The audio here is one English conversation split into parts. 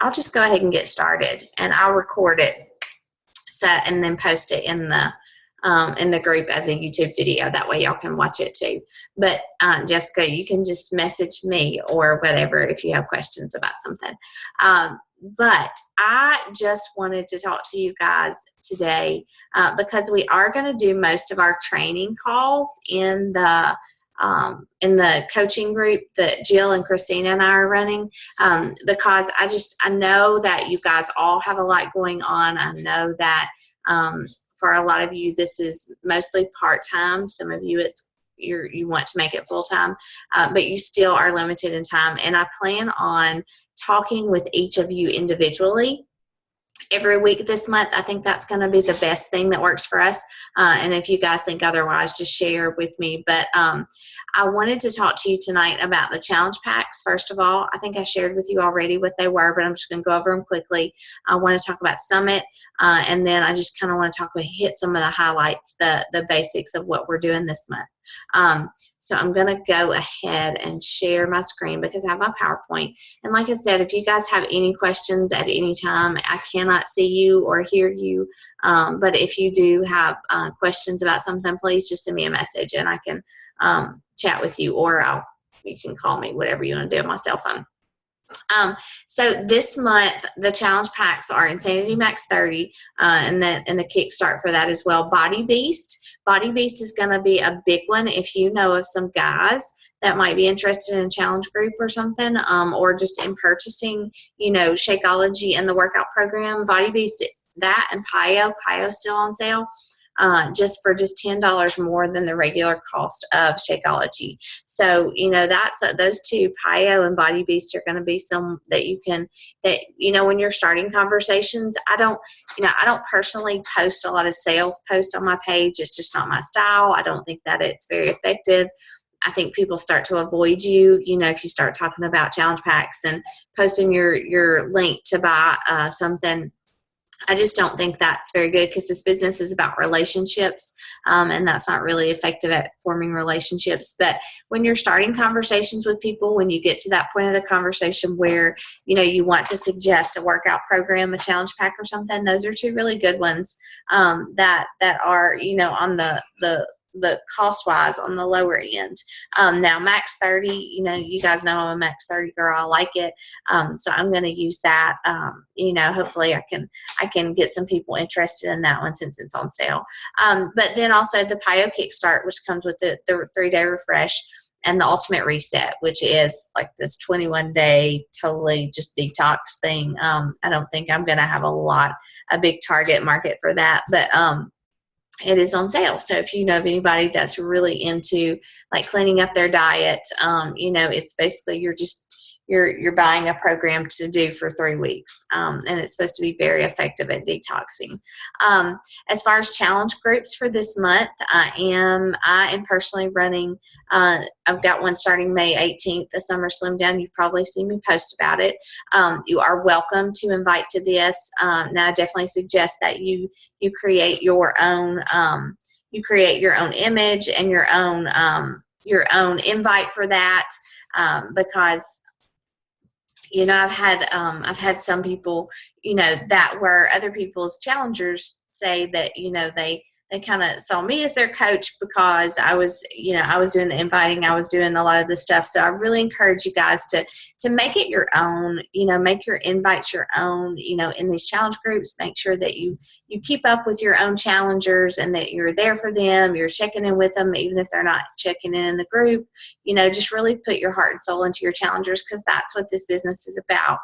I'll just go ahead and get started, and I'll record it, and then post it in the group as a YouTube video. That way y'all can watch it too. But Jessica, you can just message me or whatever if you have questions about something. But I just wanted to talk to you guys today because we are going to do most of our training calls in the coaching group that Jill and Christina and I are running, because I know that you guys all have a lot going on. I know that for a lot of you, this is mostly part-time. Some of you, you want to make it full-time, but you still are limited in time. And I plan on talking with each of you individually every week this month. I think that's going to be the best thing that works for us. And if you guys think otherwise, just share with me. But I wanted to talk to you tonight about the challenge packs. First of all, I think I shared with you already what they were, but I'm just going to go over them quickly. I want to talk about Summit, and then I just kind of want to hit some of the highlights, the basics of what we're doing this month. So I'm going to go ahead and share my screen because I have my PowerPoint. And like I said, if you guys have any questions at any time, I cannot see you or hear you. But if you do have questions about something, please just send me a message and I can chat with you, or you can call me, whatever you want to do on my cell phone. So this month, the challenge packs are Insanity Max 30, and the kickstart for that as well. Body Beast. Body Beast is going to be a big one if you know of some guys that might be interested in a challenge group or something, or just in purchasing, Shakeology and the workout program. Body Beast, that, and Pio's still on sale. Just for $10 more than the regular cost of Shakeology. So, that's those two, Pio and Body Beast, are going to be some that when you're starting conversations. I don't personally post a lot of sales posts on my page. It's just not my style. I don't think that it's very effective. I think people start to avoid you, if you start talking about challenge packs and posting your link to buy something. I just don't think that's very good because this business is about relationships, and that's not really effective at forming relationships. But when you're starting conversations with people, when you get to that point of the conversation where, you want to suggest a workout program, a challenge pack or something, those are two really good ones that are, on the cost-wise on the lower end. Now, Max 30, you guys know I'm a Max 30 girl. I like it. So I'm going to use that. Hopefully I can get some people interested in that one since it's on sale. But then also the Pio Kickstart, which comes with the 3-day refresh, and the Ultimate Reset, which is like this 21-day totally just detox thing. I don't think I'm going to have a big target market for that, but it is on sale. So if you know of anybody that's really into like cleaning up their diet, it's basically you're buying a program to do for 3 weeks, and it's supposed to be very effective at detoxing. As far as challenge groups for this month, I am personally running. I've got one starting May 18th, the Summer Slim Down. You've probably seen me post about it. You are welcome to invite to this. Now, I definitely suggest that you create your own. You create your own image and your own invite for that, because I've had some people, that were other people's challengers say that, they kind of saw me as their coach because I was doing the inviting, I was doing a lot of the stuff. So I really encourage you guys to make it your own, make your invites your own, in these challenge groups. Make sure that you keep up with your own challengers and that you're there for them. You're checking in with them, even if they're not checking in the group. Just really put your heart and soul into your challengers, because that's what this business is about.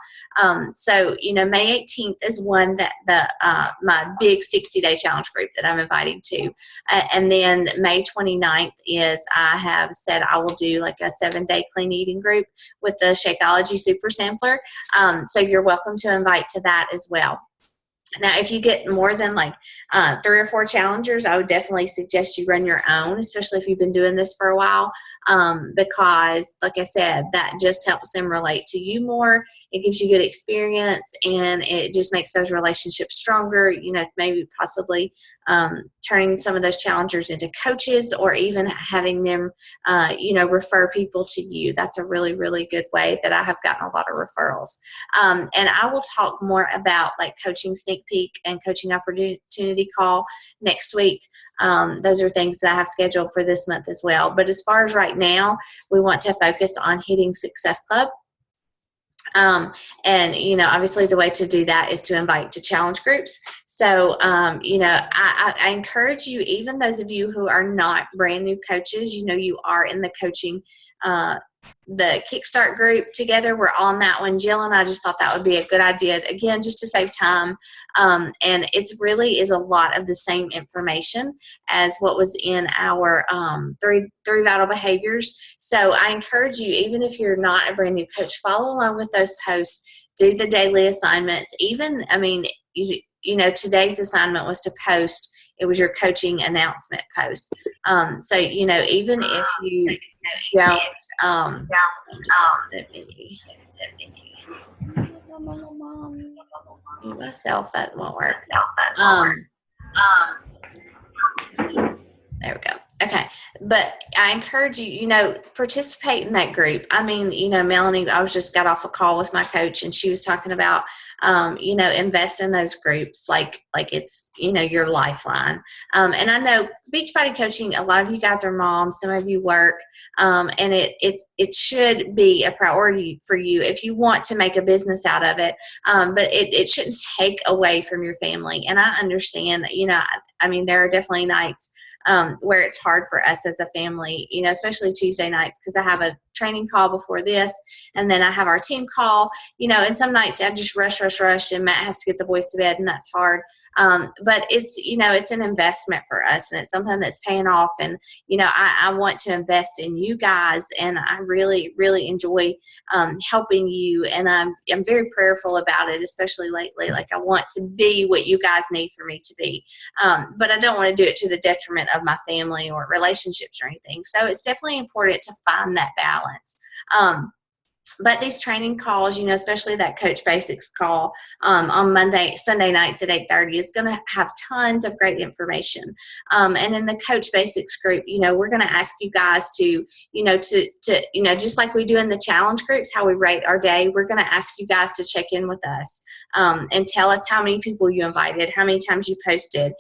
So, May 18th is one that my big 60-day challenge group that I'm inviting to. And then May 29th is, I have said I will do like a 7-day clean eating group with the Shakeology Super Sampler. So you're welcome to invite to that as well. Now, if you get more than 3 or 4 challengers, I would definitely suggest you run your own, especially if you've been doing this for a while, because, like I said, that just helps them relate to you more. It gives you good experience, and it just makes those relationships stronger. Maybe possibly turning some of those challengers into coaches, or even having them, refer people to you. That's a really, really good way that I have gotten a lot of referrals. And I will talk more about like coaching sneak peek and coaching opportunity call next week. Those are things that I have scheduled for this month as well. But as far as right now, we want to focus on hitting Success Club. And, obviously the way to do that is to invite to challenge groups. So, I encourage you, even those of you who are not brand new coaches, you are in the coaching, the Kickstart group together. We're on that one. Jill and I just thought that would be a good idea, again, just to save time. And it's really is a lot of the same information as what was in our three vital behaviors. So I encourage you, even if you're not a brand new coach, follow along with those posts, do the daily assignments. Even, today's assignment was to post, it was your coaching announcement post. So, even if you don't, myself, that won't work. There we go. Okay. But I encourage you, participate in that group. I mean, Melanie, I just got off a call with my coach and she was talking about, invest in those groups like it's, your lifeline. And I know Beachbody Coaching, a lot of you guys are moms, some of you work, and it should be a priority for you if you want to make a business out of it. But it shouldn't take away from your family. And I understand that, there are definitely nights where it's hard for us as a family, especially Tuesday nights, because I have a training call before this, and then I have our team call, and some nights I just rush, and Matt has to get the boys to bed, and that's hard. But it's, it's an investment for us, and it's something that's paying off. And, I want to invest in you guys, and I really, really enjoy helping you. And I'm very prayerful about it, especially lately. Like, I want to be what you guys need for me to be. But I don't want to do it to the detriment of my family or relationships or anything. So it's definitely important to find that balance. But these training calls, especially that Coach Basics call on Sunday nights at 8:30 is going to have tons of great information. And in the Coach Basics group, we're going to ask you guys to just like we do in the challenge groups, how we rate our day, we're going to ask you guys to check in with us and tell us how many people you invited, how many times you posted,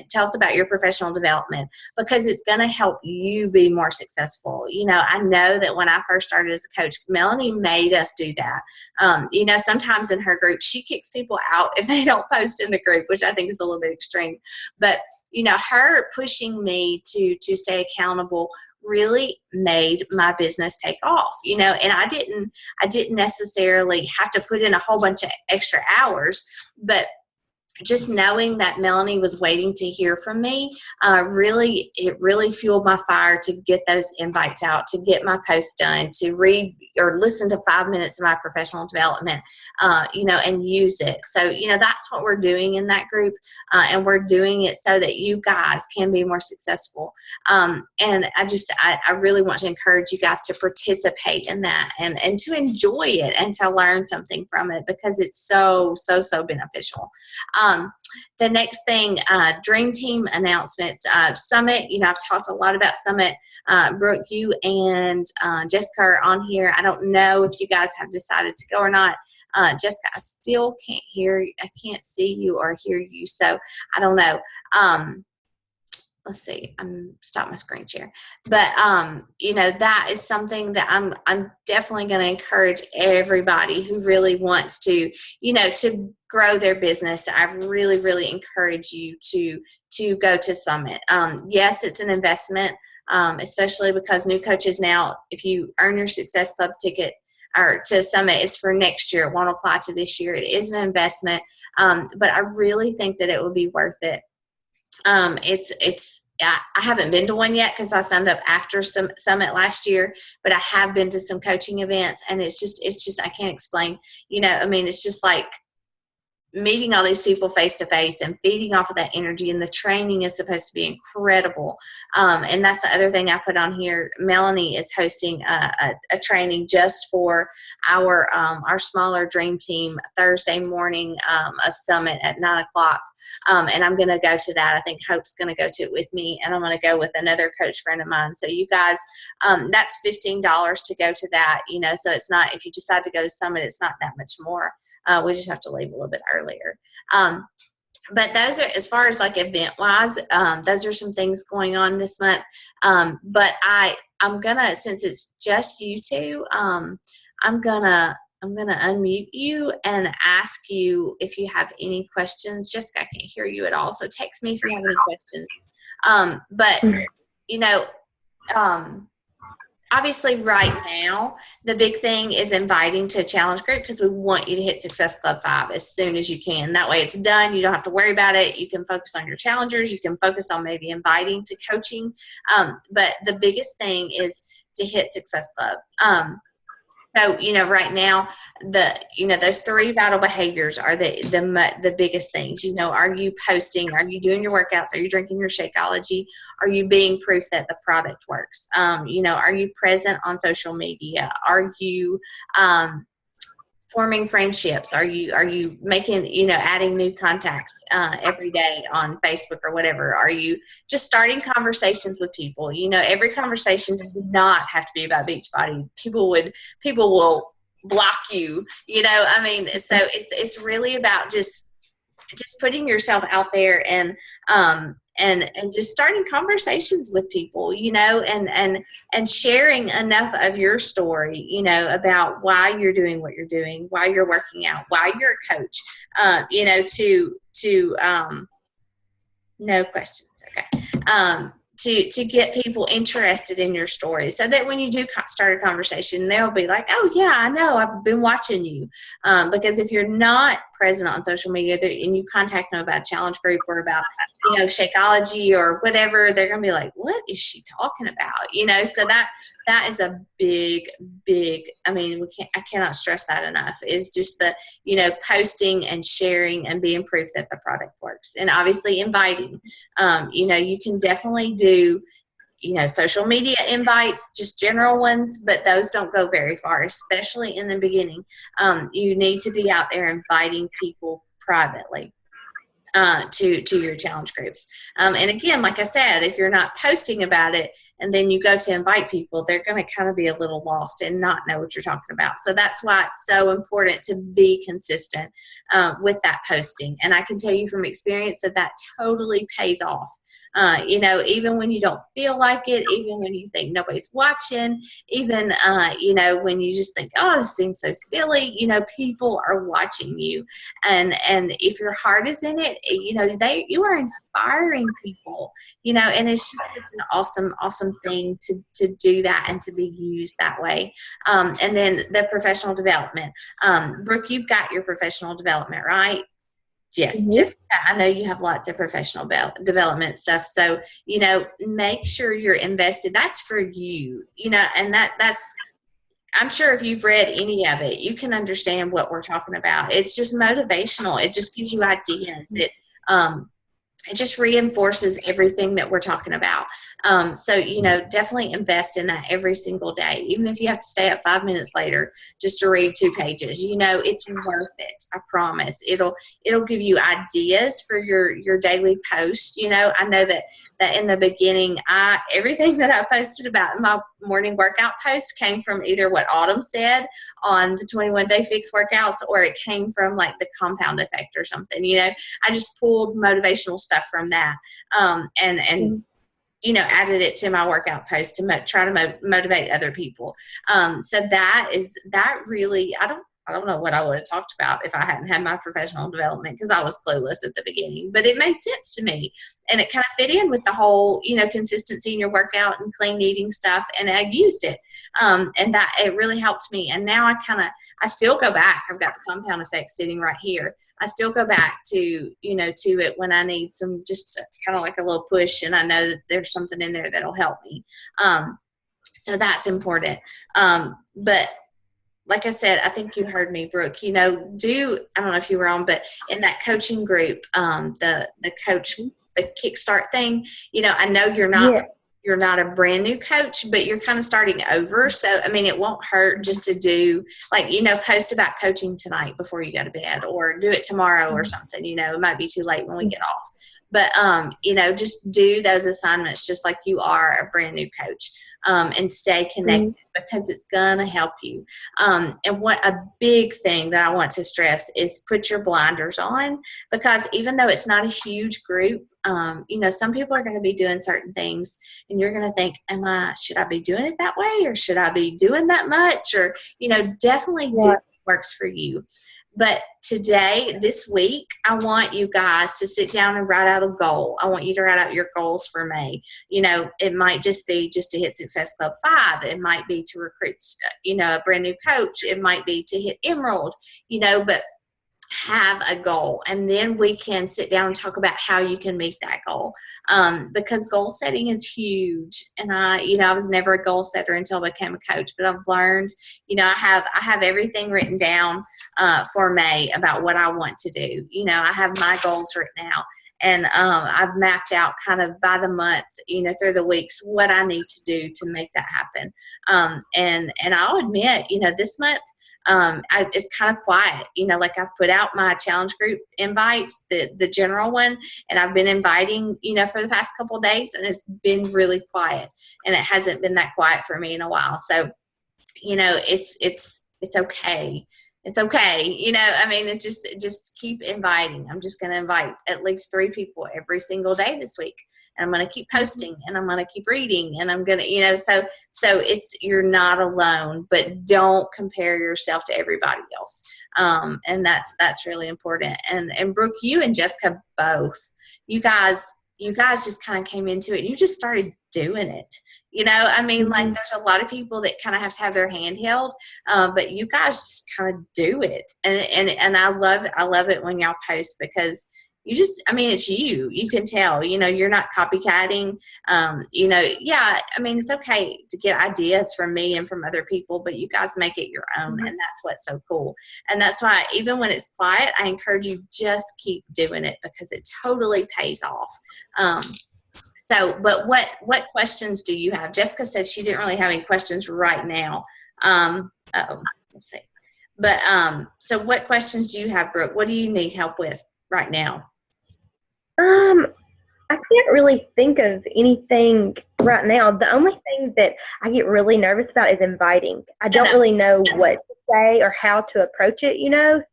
tell us about your professional development, because it's going to help you be more successful. I know that when I first started as a coach, Melanie made us do that. Sometimes in her group, she kicks people out if they don't post in the group, which I think is a little bit extreme. But, her pushing me to stay accountable really made my business take off, and I didn't necessarily have to put in a whole bunch of extra hours, but just knowing that Melanie was waiting to hear from me, it really fueled my fire to get those invites out, to get my posts done, to read or listen to 5 minutes of my professional development, and use it. So, that's what we're doing in that group, and we're doing it so that you guys can be more successful. And I really want to encourage you guys to participate in that and to enjoy it and to learn something from it, because it's so, so, so beneficial. The next thing, Dream Team announcements, Summit. I've talked a lot about Summit. Brooke, you and Jessica are on here. I don't know if you guys have decided to go or not. Jessica, I still can't hear you. I can't see you or hear you, so I don't know. Let's see, I'm stop my screen share. But that is something that I'm definitely going to encourage everybody who really wants to, to grow their business. I really, really encourage you to go to Summit. Yes, it's an investment, especially because new coaches now, if you earn your Success Club ticket or to Summit, it's for next year. It won't apply to this year. It is an investment, but I really think that it will be worth it. I haven't been to one yet because I signed up after Summit last year, but I have been to some coaching events, and it's just, I can't explain, it's just like, meeting all these people face to face and feeding off of that energy, and the training is supposed to be incredible. And that's the other thing I put on here. Melanie is hosting a training just for our smaller dream team Thursday morning, a summit at 9:00. And I'm going to go to that. I think Hope's going to go to it with me, and I'm going to go with another coach friend of mine. So you guys, that's $15 to go to that, so it's not, if you decide to go to summit, it's not that much more. We just have to leave a little bit earlier. But those are, as far as like event wise, those are some things going on this month. But I'm gonna, since it's just you two, I'm gonna unmute you and ask you if you have any questions. Jessica, I can't hear you at all, so text me if you have any questions. But obviously right now, the big thing is inviting to a challenge group, because we want you to hit Success Club 5 as soon as you can. That way it's done. You don't have to worry about it. You can focus on your challengers. You can focus on maybe inviting to coaching. But the biggest thing is to hit Success Club. So, right now, those 3 vital behaviors are the biggest things. Are you posting? Are you doing your workouts? Are you drinking your Shakeology? Are you being proof that the product works? Are you present on social media? Are you forming friendships? Are you making, adding new contacts every day on Facebook or whatever? Are you just starting conversations with people? Every conversation does not have to be about Beachbody. People will block you, so it's really about just putting yourself out there and just starting conversations with people, and sharing enough of your story, about why you're doing what you're doing, why you're working out, why you're a coach, no questions. Okay. To get people interested in your story, so that when you do start a conversation, they'll be like, oh yeah, I know, I've been watching you. Because if you're not present on social media and you contact them about challenge group or about, Shakeology or whatever, they're going to be like, what is she talking about? So that is a big, I cannot stress that enough, is just the, posting and sharing and being proof that the product works. And obviously inviting, you can definitely do, social media invites, just general ones, but those don't go very far, especially in the beginning. You need to be out there inviting people privately to your challenge groups. And again, like I said, if you're not posting about it and then you go to invite people, they're going to kind of be a little lost and not know what you're talking about. So that's why it's so important to be consistent with that posting. And I can tell you from experience that totally pays off. Even when you don't feel like it, even when you think nobody's watching, even, when you just think, oh, this seems so silly, people are watching you. And if your heart is in it, you are inspiring people, and it's just such an awesome thing to do that and to be used that way. And then the professional development. Brooke, you've got your professional development, right? Yes, Mm-hmm. Jessica, I know you have lots of professional development stuff. So, make sure you're invested. That's for you, and that's, I'm sure if you've read any of it, you can understand what we're talking about. It's just motivational. It just gives you ideas. It just reinforces everything that we're talking about. So, definitely invest in that every single day. Even if you have to stay up 5 minutes later just to read 2 pages, it's worth it. I promise. It'll give you ideas for your daily post. I know that in the beginning, everything that I posted about in my morning workout post came from either what Autumn said on the 21-day fix workouts, or it came from like the compound effect or something. I just pulled motivational stuff from that, and added it to my workout post to try to motivate other people. So that really, I don't know what I would have talked about if I hadn't had my professional development, because I was clueless at the beginning, but it made sense to me, and it kind of fit in with the whole, consistency in your workout and clean eating stuff. And I used it. And that it really helped me. And now I still go back. I've got the compound effect sitting right here. I still go back to it when I need some, just kind of like a little push, and I know that there's something in there that'll help me. So that's important. But like I said, I think you heard me, Brooke, I don't know if you were on, but in that coaching group, the coach, the Kickstart thing, I know Yeah. you're not a brand new coach, but you're kind of starting over. So, I mean, it won't hurt just to do like, post about coaching tonight before you go to bed, or do it tomorrow or something, it might be too late when we get off. But, just do those assignments just like you are a brand new coach, and stay connected because it's going to help you. And what a big thing that I want to stress is put your blinders on, because even though it's not a huge group, some people are going to be doing certain things and you're going to think, should I be doing it that way, or should I be doing that much? Or, definitely do what works for you. But today, this week, I want you guys to sit down and write out a goal. I want you to write out your goals for May. It might just be just to hit Success Club 5. It might be to recruit, a brand new coach. It might be to hit Emerald, but have a goal, and then we can sit down and talk about how you can meet that goal, because goal setting is huge. And I was never a goal setter until I became a coach, but I've learned, I have everything written down for May about what I want to do. I have my goals written out, and I've mapped out kind of by the month, through the weeks, what I need to do to make that happen. And I'll admit, this month, it's kind of quiet, like I've put out my challenge group invite, the general one, and I've been inviting, for the past couple of days, and it's been really quiet, and it hasn't been that quiet for me in a while. So, it's okay. It's okay. I mean, it's just keep inviting. I'm just going to invite at least 3 people every single day this week. And I'm going to keep posting, and I'm going to keep reading, and I'm going to, so you're not alone, but don't compare yourself to everybody else. And that's really important. And Brooke, you and Jessica both, you guys just kind of came into it. You just started doing it. I mean, like, there's a lot of people that kind of have to have their hand held, but you guys just kind of do it. And I love it when y'all post, because it's you can tell, you're not copycatting, yeah, I mean, it's okay to get ideas from me and from other people, but you guys make it your own. And that's what's so cool. And that's why, even when it's quiet, I encourage you, just keep doing it, because it totally pays off. But what questions do you have? Jessica said she didn't really have any questions right now. Let's see. But so what questions do you have, Brooke? What do you need help with right now? I can't really think of anything right now. The only thing that I get really nervous about is inviting. I don't really know what to say or how to approach it,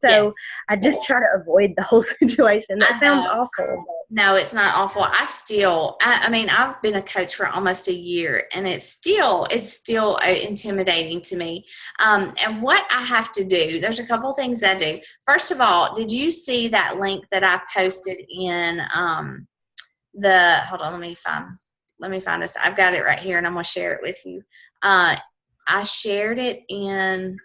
so I just try to avoid the whole situation. That sounds awful. No, it's not awful. I mean, I've been a coach for almost a year, and it's still intimidating to me. And what I have to do, there's a couple things I do. First of all, did you see that link that I posted in hold on, let me find this. I've got it right here, and I'm going to share it with you. I shared it in,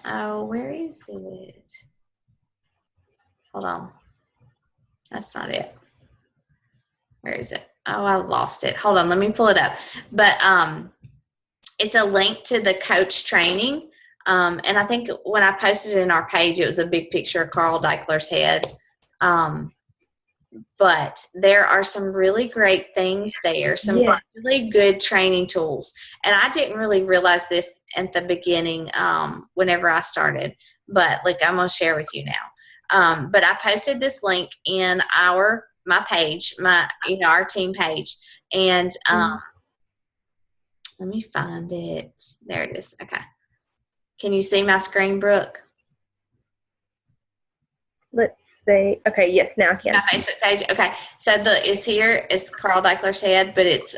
where is it? Hold on. That's not it. Where is it? Oh, I lost it. Hold on, let me pull it up. But it's a link to the coach training. And I think when I posted it in our page, it was a big picture of Carl Deichler's head. But there are some really great things there, some really good training tools. And I didn't really realize this at the beginning, whenever I started, but like, I'm going to share with you now. But I posted this link in my page, our team page. And let me find it. There it is. Okay. Can you see my screen, Brooke? Let's see. Okay, yes, now I can. My Facebook page. Okay, so it's here. It's Carl Deichler's head, but it's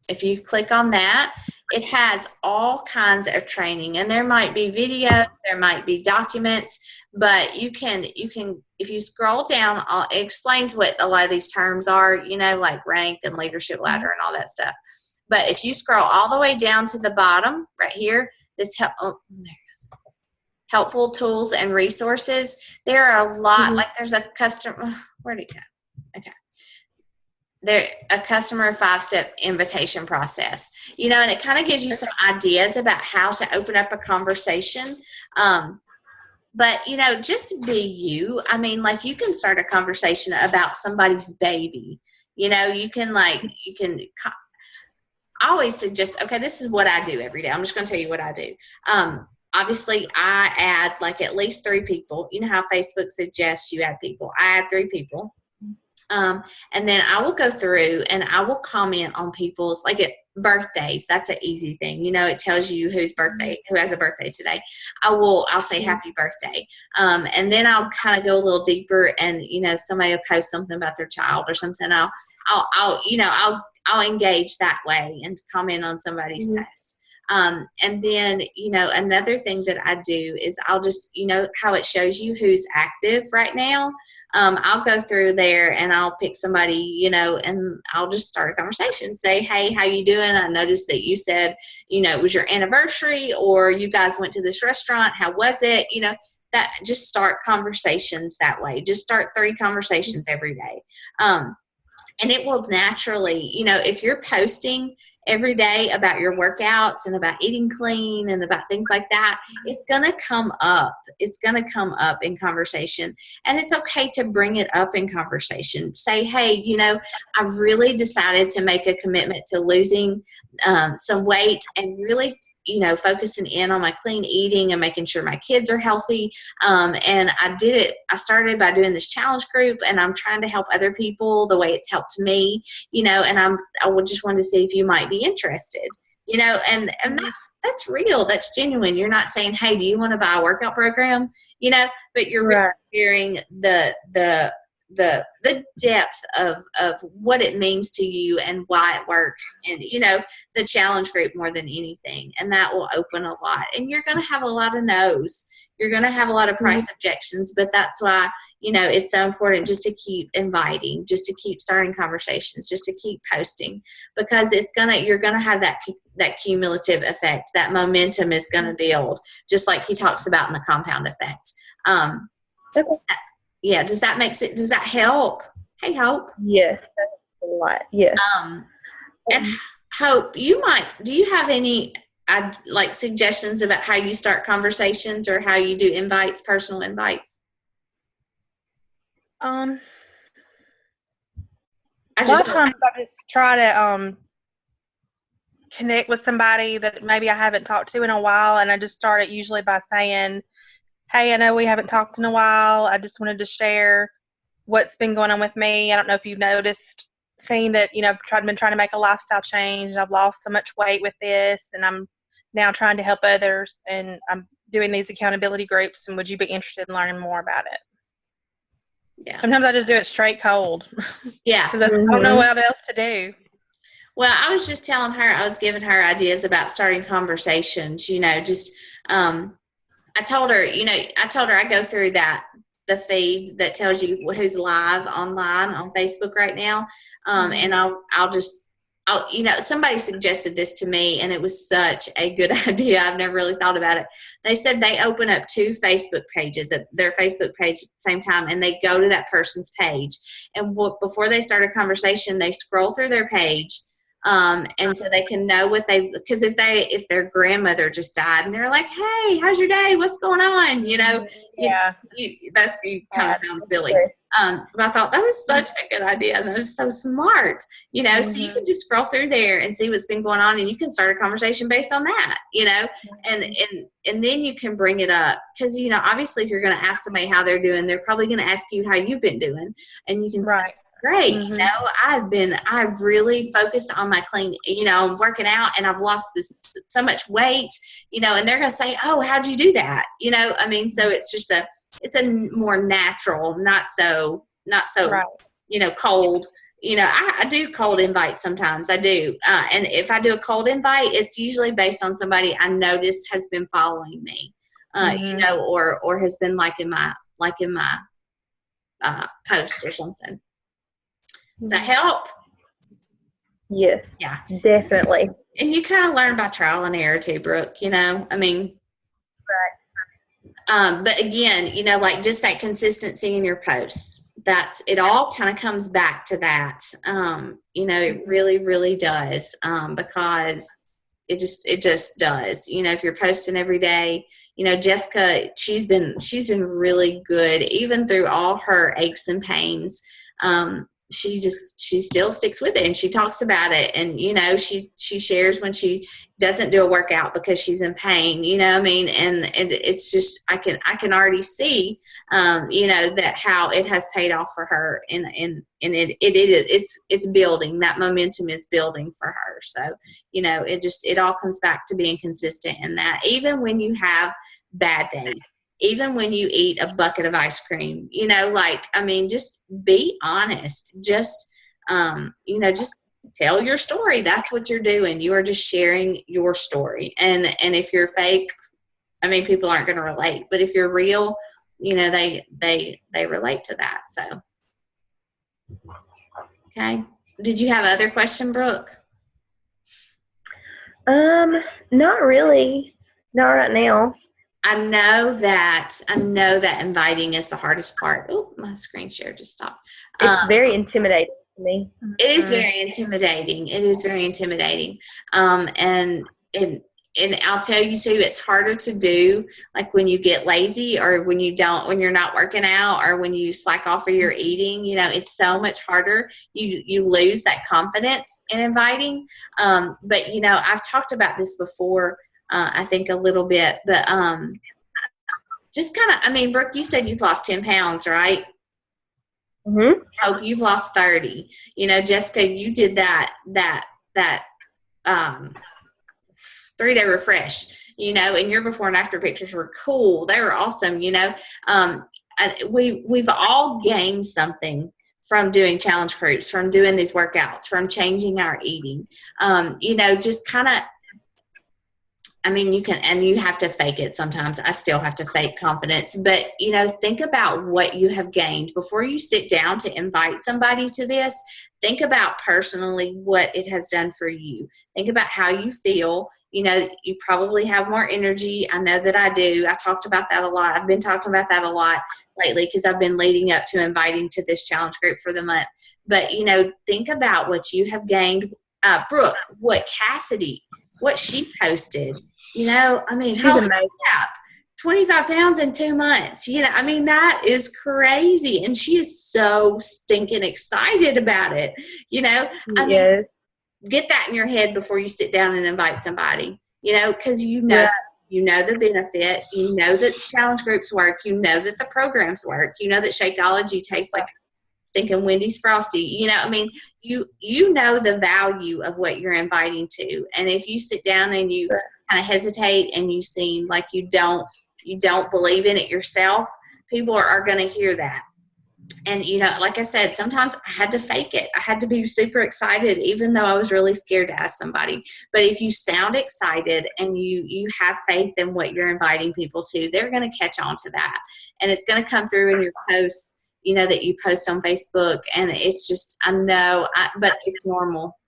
if you click on that, it has all kinds of training, and there might be videos, there might be documents, but you can if you scroll down, it explains what a lot of these terms are, like rank and leadership ladder and all that stuff. But if you scroll all the way down to the bottom right here, there it is. Helpful tools and resources. There are a lot, like there's a custom, where'd it go? Okay. they're a customer 5-step invitation process, and it kind of gives you some ideas about how to open up a conversation. But, just be you. I mean, like, you can start a conversation about somebody's baby. You can I always suggest, okay, this is what I do every day. I'm just going to tell you what I do. Obviously, I add like at least 3 people. You know how Facebook suggests you add people. I add 3 people. And then I will go through and I will comment on people's, like, at birthdays. That's an easy thing. It tells you who has a birthday today. I'll say happy birthday. And then I'll kind of go a little deeper, and, somebody will post something about their child or something. I'll engage that way and comment on somebody's post. And then, another thing that I do is I'll just, how it shows you who's active right now. I'll go through there and I'll pick somebody, and I'll just start a conversation. Say, hey, how you doing? I noticed that you said, it was your anniversary, or you guys went to this restaurant. How was it? That just start conversations that way. Just start 3 conversations every day. And it will naturally, if you're posting every day about your workouts and about eating clean and about things like that, it's going to come up. It's going to come up in conversation. And it's okay to bring it up in conversation. Say, hey, I've really decided to make a commitment to losing some weight and really focusing in on my clean eating and making sure my kids are healthy. And I started by doing this challenge group, and I'm trying to help other people the way it's helped me, and I would just want to see if you might be interested, and that's real. That's genuine. You're not saying, hey, do you want to buy a workout program? But you're really sharing the depth of what it means to you and why it works, and the challenge group more than anything. And that will open a lot, and you're going to have a lot of no's. You're going to have a lot of price objections, but that's why it's so important just to keep inviting, just to keep starting conversations, just to keep posting, because you're going to have that cumulative effect. That momentum is going to build, just like he talks about in the compound effect. Yeah. Does that help? Hey, Hope. Yes, that's a lot. Yes. And Hope, do you have any suggestions about how you start conversations or how you do invites, personal invites? A lot of times I just try to connect with somebody that maybe I haven't talked to in a while, and I just start it usually by saying, hey, I know we haven't talked in a while. I just wanted to share what's been going on with me. I don't know if you've noticed, seeing that, I've been trying to make a lifestyle change. I've lost so much weight with this, and I'm now trying to help others, and I'm doing these accountability groups, and would you be interested in learning more about it? Yeah. Sometimes I just do it straight cold. Yeah. Because I don't know what else to do. Well, I was just telling her, I was giving her ideas about starting conversations, I told her I go through the feed that tells you who's live online on Facebook right now. And somebody suggested this to me, and it was such a good idea. I've never really thought about it. They said they open up 2 Facebook pages at their Facebook page at the same time, and they go to that person's page. And before they start a conversation, they scroll through their page. And so they can know because if their grandmother just died and they're like, hey, how's your day? What's going on? You kind of sound silly. But I thought that was such a good idea. And that was so smart, so you can just scroll through there and see what's been going on, and you can start a conversation based on that, and then you can bring it up. Cause obviously if you're going to ask somebody how they're doing, they're probably going to ask you how you've been doing, and you can say, great. I've really focused on my clean, I'm working out, and I've lost so much weight, and they're going to say, oh, how'd you do that? So it's just it's a more natural, not so, cold, I do cold invites sometimes. I do. And if I do a cold invite, it's usually based on somebody I noticed has been following me, or has been liking my post or something. Does that help? Yes. Yeah. Definitely. And you kind of learn by trial and error too, Brooke, Right. But again, just that consistency in your posts. it all kind of comes back to that. It really, really does, because it just does. If you're posting every day, Jessica, she's been really good, even through all her aches and pains. She still sticks with it, and she talks about it, and she shares when she doesn't do a workout because she's in pain, and it's just I can already see that how it has paid off for her, and it's building. That momentum is building for her. So it all comes back to being consistent in that, even when you have bad days, even when you eat a bucket of ice cream, just be honest. Just tell your story. That's what you're doing. You are just sharing your story. And if you're fake, people aren't going to relate. But if you're real, they relate to that. So, okay. Did you have other question, Brooke? Not really. Not right now. I know that inviting is the hardest part. Oh, my screen share just stopped. It's very intimidating to me. It is very intimidating. It is very intimidating. And I'll tell you too, it's harder to do like when you get lazy, or when you're not working out, or when you slack off or you're eating. It's so much harder. You lose that confidence in inviting. But I've talked about this before. I think a little bit, but just kind of, Brooke, you said you've lost 10 pounds, right? Mm-hmm. I hope you've lost 30. Jessica, you did that 3-day refresh, and your before and after pictures were cool. They were awesome. We've all gained something from doing challenge groups, from doing these workouts, from changing our eating. Just kind of, you have to fake it sometimes. I still have to fake confidence, but think about what you have gained before you sit down to invite somebody to this. Think about personally what it has done for you. Think about how you feel. You probably have more energy. I know that I do. I talked about that a lot. I've been talking about that a lot lately because I've been leading up to inviting to this challenge group for the month. But, think about what you have gained. Brooke, what she posted. Holy crap, 25 pounds in 2 months. That is crazy. And she is so stinking excited about it. Yes. Get that in your head before you sit down and invite somebody, because the benefit, that challenge groups work, that the programs work, that Shakeology tastes like thinking Wendy's Frosty, you know the value of what you're inviting to. And if you sit down and you kind of hesitate and you seem like you don't believe in it yourself, people are going to hear that. And, like I said, sometimes I had to fake it. I had to be super excited, even though I was really scared to ask somebody. But if you sound excited and you have faith in what you're inviting people to, they're going to catch on to that. And it's going to come through in your posts, that you post on Facebook. And it's just, but it's normal.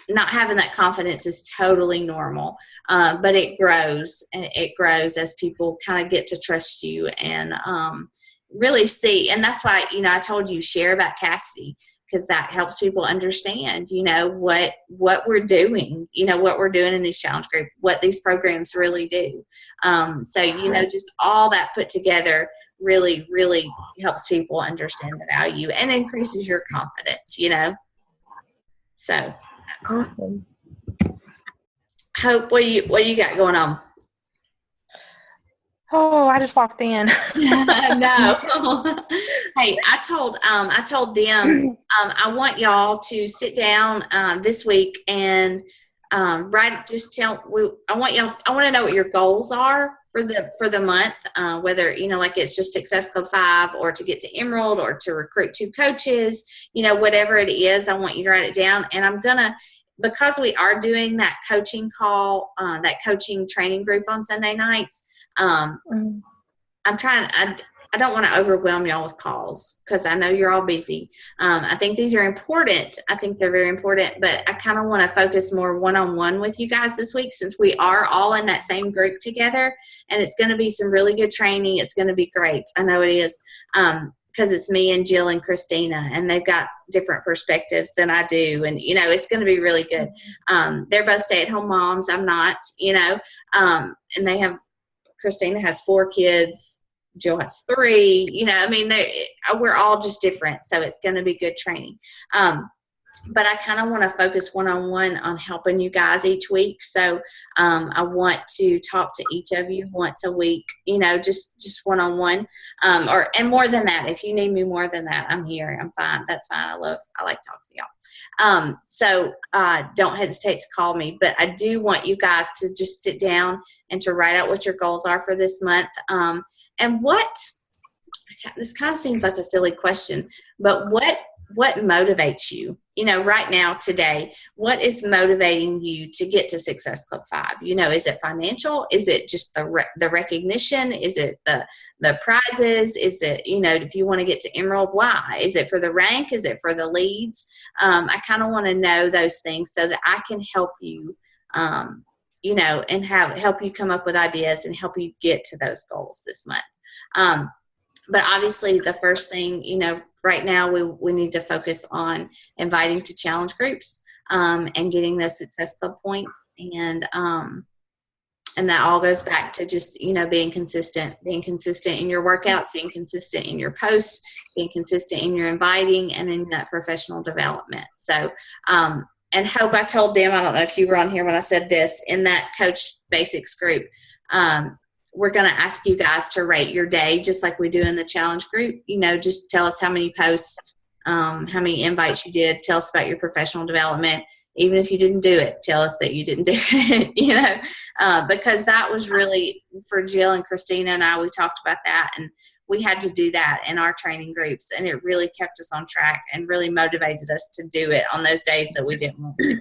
Not having that confidence is totally normal. But it grows, and it grows as people kind of get to trust you and really see. And that's why, I told you, share about Cassidy, because that helps people understand, what we're doing, what we're doing in these challenge groups, what these programs really do. Just all that put together really, really helps people understand the value and increases your confidence, So awesome. Hope, what you got going on? Oh, I just walked in. No. Hey, I told them I want y'all to sit down this week and I want to know what your goals are for the month, whether like it's just Success Club 5 or to get to Emerald or to recruit 2 coaches, whatever it is. I want you to write it down, and I'm gonna, because we are doing that coaching call, that coaching training group on Sunday nights. I don't want to overwhelm y'all with calls because I know you're all busy. I think these are important. I think they're very important, but I kind of want to focus more one-on-one with you guys this week, since we are all in that same group together, and it's going to be some really good training. It's going to be great. I know it is. because it's me and Jill and Christina, and they've got different perspectives than I do. And, it's going to be really good. They're both stay-at-home moms. I'm not, and Christina has 4 kids. Jill has 3, we're all just different. So it's going to be good training. But I kind of want to focus one-on-one on helping you guys each week. So I want to talk to each of you once a week, just one-on-one, and more than that. If you need me more than that, I'm here. I'm fine. That's fine. I like talking to y'all. So don't hesitate to call me. But I do want you guys to just sit down and to write out what your goals are for this month. And this kind of seems like a silly question, but what motivates you? Right now, today, what is motivating you to get to Success Club 5? Is it financial? Is it just the recognition? Is it the prizes? Is it, if you want to get to Emerald, why? Is it for the rank? Is it for the leads? I kind of want to know those things so that I can help you, and help you come up with ideas and help you get to those goals this month. But obviously the first thing, right now we need to focus on inviting to challenge groups, and getting those Success Club points. And that all goes back to just, being consistent in your workouts, being consistent in your posts, being consistent in your inviting, and in that professional development. So, and Hope, I told them, I don't know if you were on here when I said this, in that Coach Basics group, we're going to ask you guys to rate your day just like we do in the challenge group. Just tell us how many posts, how many invites you did. Tell us about your professional development. Even if you didn't do it, tell us that you didn't do it, because that was really, for Jill and Christina and I, we talked about that, and we had to do that in our training groups, and it really kept us on track and really motivated us to do it on those days that we didn't want to.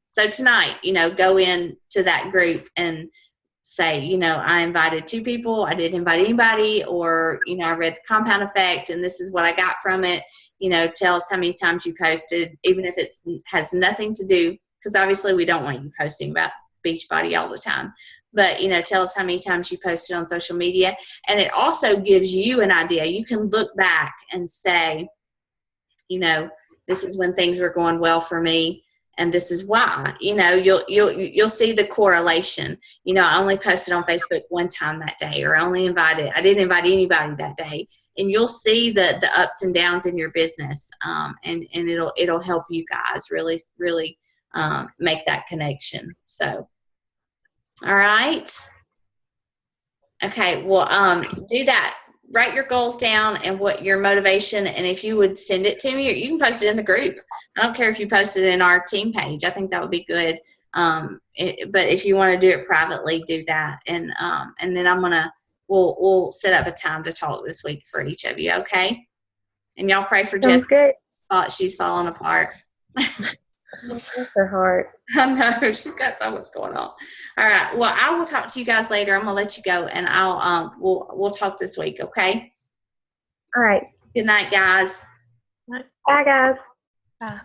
So tonight, go into that group and say, I invited 2 people, I didn't invite anybody, or, I read the compound effect and this is what I got from it. Tell us how many times you posted, even if it has nothing to do, because obviously we don't want you posting about Beachbody all the time. But, tell us how many times you posted on social media. And it also gives you an idea. You can look back and say, this is when things were going well for me, and this is why. You'll see the correlation. I only posted on Facebook one time that day, or I didn't invite anybody that day. And you'll see the ups and downs in your business, and it'll help you guys really, really make that connection. So, all right. Okay, well, do that. Write your goals down and what your motivation, and if you would send it to me, or you can post it in the group. I don't care if you post it in our team page. I think that would be good. But if you want to do it privately, do that. And then we'll set up a time to talk this week for each of you. Okay. And y'all pray for Jess. Good. She's falling apart. Bless her heart. I know, she's got so much going on. All right. Well, I will talk to you guys later. I'm gonna let you go, and we'll talk this week. Okay. All right. Good night, guys. Bye, guys. Bye.